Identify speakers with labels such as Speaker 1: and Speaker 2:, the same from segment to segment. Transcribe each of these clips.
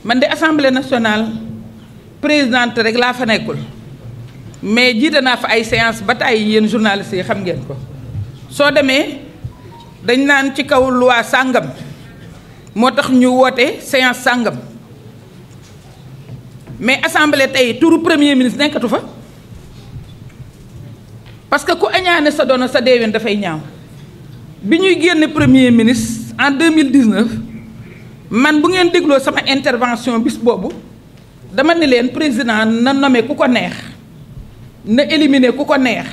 Speaker 1: man de assemblée nationale présidente rek laa fa nekkul mais jiite naa fa ay séance ba tey yéen journalistes yi xam ngeen ko soo demee dañ naan ci kaw loi sàngam moo tax ñu woote séance sàngam mais assemblée tey turu premier ministre nekkatu fa parce que ku añaane sa doona sa deeween dafay ñaaw bi ñuy génne premier ministre en 2019 man bu ngeen dégloo sama intervention bis boobu dama ne leen président na nommé ku ko neex na éliminer ku ko neex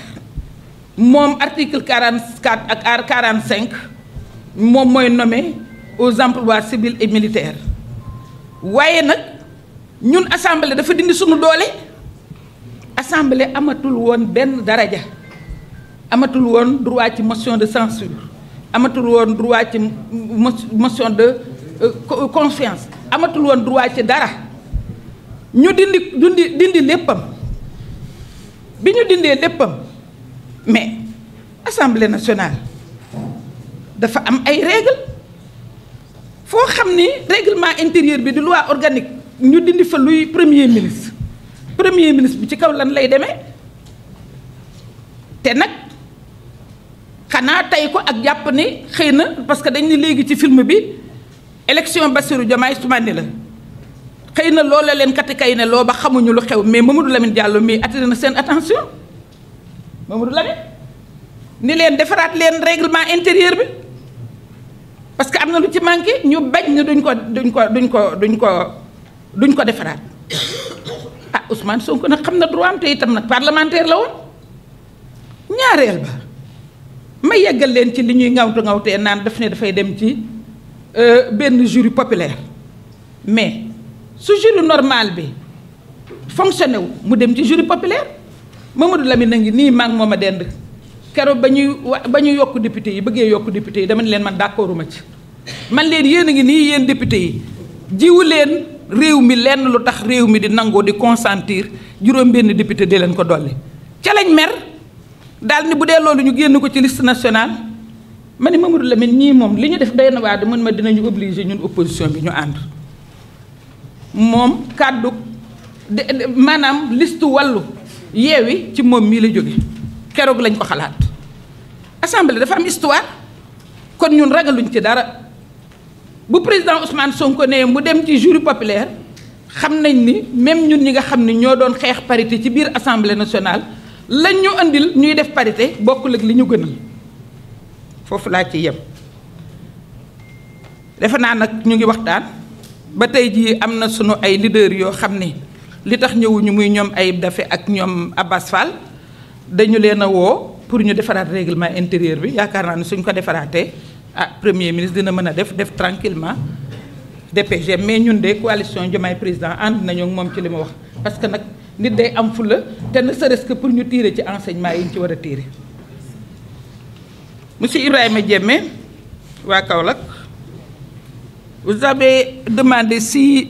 Speaker 1: moom article 44 ak 45 moom mooy nommé aux emplois civils et militaires waaye nag ñun assemblée dafa dindi suñu doole assemblée amatul woon benn daraja amatul woon droit ci motion de censure amatul woon droit ci motion de confiance amatul woon droit ci dara ñu dindi léppam bi ñu dindee léppam mais assemblée nationale dafa am ay règles foo xam ni règlement intérieur bi di loi organique ñu dindi fa luy premier ministre bi ci kaw lan lay demee te nag xanaa tey ko ak jàpp ni xëy na parce que dañ ni léegi ci film bi élection Bassirou Diomaye Toumani la xëy na loola leen katikay ne loo ba xamuñu lu xew mais Mamadou Lamine Diallo mii attiré na seen attention Mamadou Lamine ni leen defaraat leen règlement intérieur bi parce que am na lu ci manqué ñu bañ ne duñ ko defaraat ah Ousmane Sonko nag xam na droit am te itam nag parlementaire la woon ñaareel ba ma yeggal leen ci li ñuy ngawtee naan daf ne dafay dem ci benn jury populaire mais su jury normal bi fonctionné wu mu dem ci jury populaire Mamadou Lamine a ngi nii maa ngi moom a dend keroog ba ñuy yokk député yi bëggee yokk député yi dama ne leen man d'accorduma ci man leen yéen a ngi nii yéen député yi jiwu leen réew mi lenn lu tax réew mi di nangoo di consentir juróom benn député di leen ko dolli ca lañ mer daal ni bu dee loolu ñu génn ko ci liste nationale ma ne Mamadou Lamine ñii moom li ñu def doy na waa de mën ma dinañu obligé ñun opposition bi ñu ànd moom kàddu maanaam liste wàllu yeewi ci moom mii la jóge keroog lañ ko xalaat assemblée dafa am histoire kon ñun ragaluñ ci dara bu président Ousmane Sonko ne mu dem ci jury populaire xam nañ ni même ñun ñi nga xam ni ñoo doon xeex parité ci biir assemblée nationale lañ ñu andil ñuy def parité bokkul ak li ñu gënal foofu laa ci yem. defe naa nag ñu ngi waxtaan ba tey jii am na sunu ay leader yoo xam ni li tax ñëwuñu muy ñoom Ayib Daffé ak ñoom Abbas Fall dañu leen a woo pour ñu defaraat règlement intérieur bi yaakaar naa ne suñ ko defaraatee premier ministre dina mën a def tranquillement DPG mais ñun de coalition Diomaye président ànd nañu ak moom ci li mu wax parce que nag nit day am fulla te ne serait-ce que pour ñu tirer ci enseignement yi ñu ci war a tirer. Monsieur Ibrahima Diémé waa Kaolack vous avez demandé si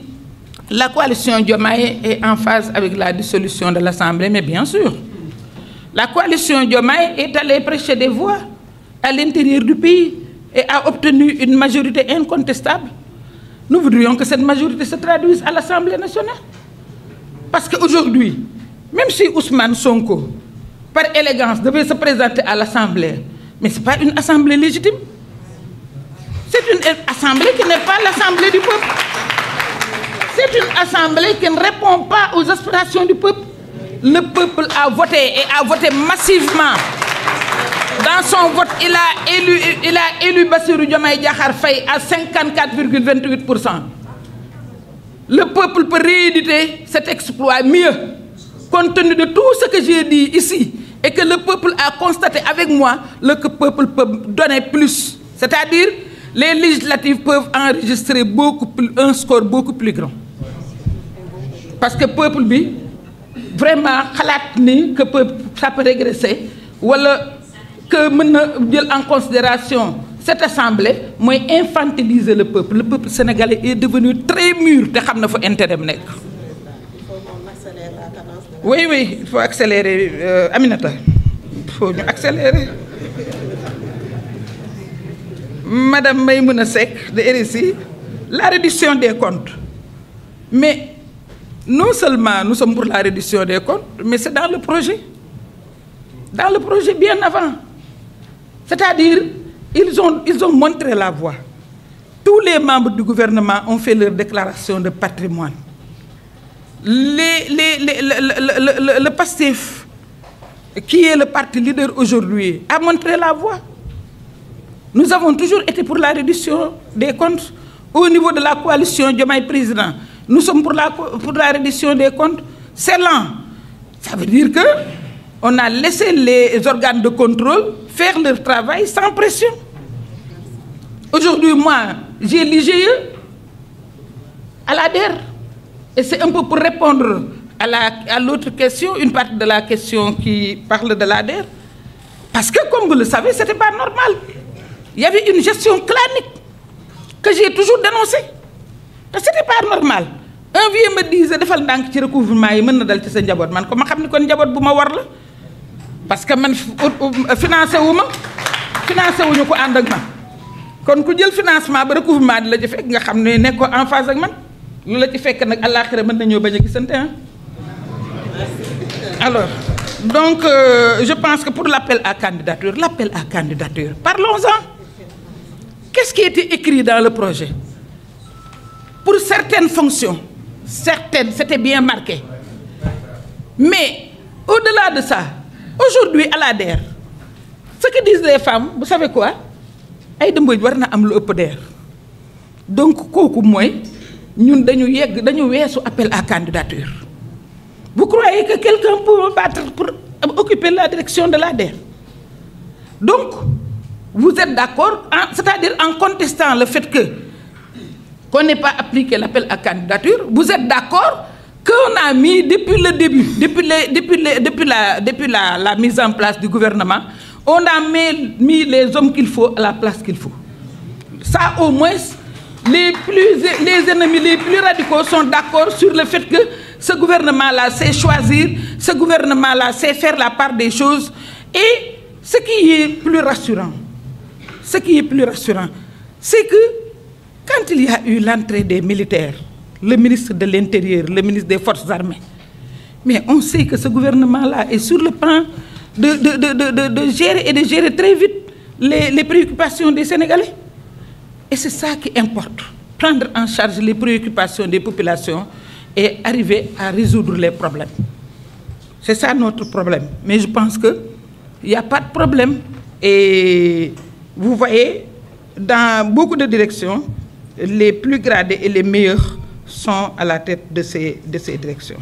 Speaker 1: la coalition Diomaye est en phase avec la dissolution de l'Assemblée, mais bien sûr. La coalition Diomaye est allée prêcher des voix à l'intérieur du pays et a obtenu une majorité incontestable. Nous voudrions que cette majorité se traduise à l'Assemblée nationale. Parce qu'aujourd'hui, même si Ousmane Sonko, par élégance, devait se présenter à l'Assemblée, mais ce n'est pas une assemblée légitime. C'est une assemblée qui n'est pas l'assemblée du peuple. C'est une assemblée qui ne répond pas aux aspirations du peuple. Le peuple a voté et a voté massivement. Dans son vote, il a élu Bassirou Diomaye Diakhar Faye à 54,28%. Le peuple peut rééditer cet exploit mieux, compte tenu de tout ce que j'ai dit ici, et que le peuple a constaté avec moi, le peuple peut donner plus. C'est-à-dire, les législatives peuvent enregistrer un score beaucoup plus grand. Parce que le peuple, vraiment, que ça peut régresser, ou que mener en considération cette assemblée, moi infantiliser le peuple. Le peuple sénégalais est devenu très mûr, il faut intérêt. Il faut accélérer la cadence. Oui, il faut accélérer. Aminata, il faut accélérer. Madame Maïmouna Seck de RSI, la réduction des comptes. Mais non seulement nous sommes pour la réduction des comptes, mais c'est dans le projet. Dans le projet bien avant. C'est-à-dire, ils ont montré la voie. Tous les membres du gouvernement ont fait leur déclaration de patrimoine. Le PASTEF, qui est le parti leader aujourd'hui, a montré la voie. Nous avons toujours été pour la réduction des comptes. Au niveau de la coalition Diomaye Président, nous sommes pour la réduction des comptes. C'est lent. Ça veut dire qu'on a laissé les organes de contrôle faire leur travail sans pression. Aujourd'hui, moi, j'ai l'IGE à l'ADER. Et c'est un peu pour répondre à l'autre question, une partie de la question qui parle de l'ADER. Parce que, comme vous le savez, ce n'était pas normal. Il y avait une gestion clanique que j'ai toujours dénoncée. Ce n'était pas normal. Un vieux me disait defal ndànk ci recouvrement yi mën na dal ci sa njaboot man ko ma xam ni kon njaboot bu ma war la parce que man financé wu ñu ko ànd ak man kon ku jël financement ba recouvrement di la ci fekk nga xam ne nekkoo en phase ak man lu la ci fekk nag àllaaxira mën nañoo bañ a gisante ah. Alors donc je pense que pour l'appel à candidature, parlons-en. Qu'est-ce qui était écrit dans le projet? Pour certaines fonctions, c'était bien marqué. Mais au-delà de ça, aujourd'hui à l'ADER, ce que disent les femmes, vous savez quoi? Aïda Mbodj war na am lu ëpp DER. Donc kooku mooy ñun dañu weesu appel à candidature. Vous croyez que quelqu'un peut battre pour occuper la direction de l'ADER? Donc vous êtes d'accord, c'est-à-dire en contestant le fait qu'on n'ait pas appliqué l'appel à candidature, vous êtes d'accord qu'on a mis depuis le début, depuis la mise en place du gouvernement, on a mis les hommes qu'il faut à la place qu'il faut. Ça, au moins, les ennemis les plus radicaux sont d'accord sur le fait que ce gouvernement-là sait choisir, ce gouvernement-là sait faire la part des choses. Et ce qui est plus rassurant, c'est que quand il y a eu l'entrée des militaires, le ministre de l'Intérieur, le ministre des Forces armées, mais on sait que ce gouvernement-là est sur le plan de gérer très vite les préoccupations des Sénégalais. Et c'est ça qui importe, prendre en charge les préoccupations des populations et arriver à résoudre les problèmes. C'est ça notre problème. Mais je pense qu'il n'y a pas de problème. Et vous voyez, dans beaucoup de directions, les plus gradés et les meilleurs sont à la tête de ces directions.